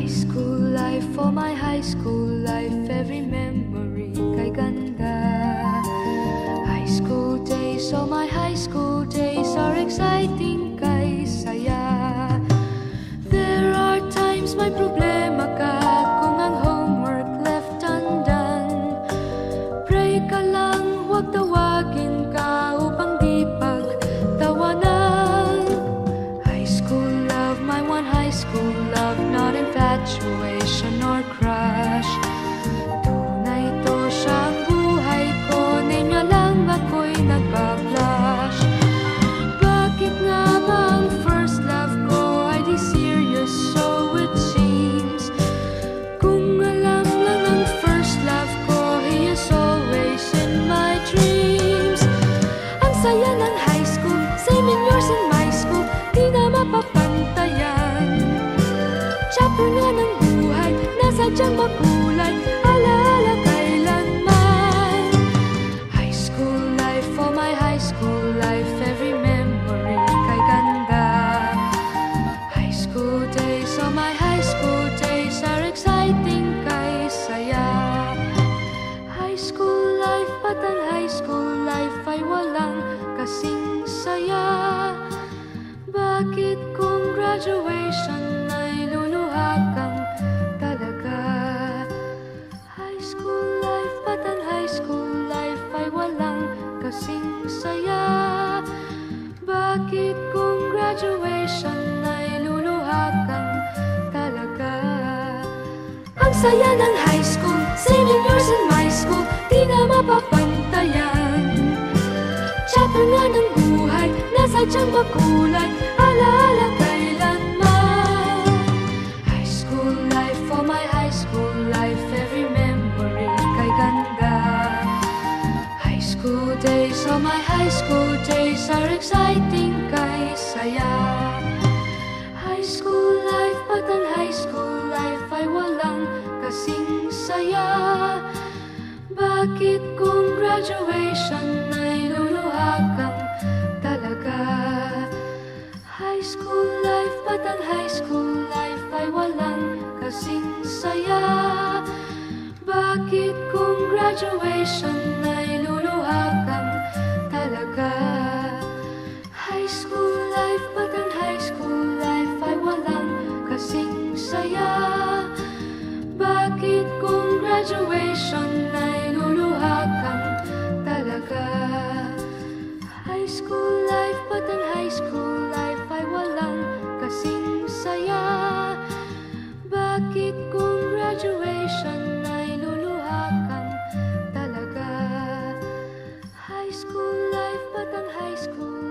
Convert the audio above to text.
High school life, for my high school life, every memory kay ganda. High school days, oh my high school days are exciting kay saya. There are times may problema ka kung ang homework left undone. Pray ka lang, huwag tawagin ka upang di pagtawanan. High school love, my one high school love, not infatuation or crush. Tunay to siyang buhay ko, niya lang ako'y nagpa-blush. Bakit nga ba ang first love ko ay di serious, so it seems? Kung alam lang ang first love ko, he is always in my dreams. Ang saya ng high school, same in yours in my school, di na mapapantayan. Chapter nga ng buhay, nasadyang makulay, alaala kailanman. High school life, for my high school life, every memory kay ganda. High school days, oh my high school days are exciting kay saya. High school life, but ang high school life ay walang kasing saya. Bakit kung graduation ay luluha kang talaga? High school life, but ang high school life ay walang kasing saya. Bakit kung graduation ay luluha kang talaga? Ang saya ng high school, same in yours in my school, di na mapapantayan. Chapter nga ng buhay, nasadyang makulay, alaala kailanman. High school life, for my high school life, every memory kay ganda. High school days, oh my high school days are exciting kay saya. High school life, but ang high school life ay walang kasing saya. Bakit kung graduation ay luluha kang talaga? High school life, but ang high school life ay walang kasing saya. Bakit kung graduation ay luluha kang talaga? High school life, but ang high school life ay walang kasing saya. Bakit kung graduation ay luluha kang talaga? High school life, but ang high school life ay walang kasing saya. Bakit kung graduation ay luluha kang talaga? High school life, but ang high school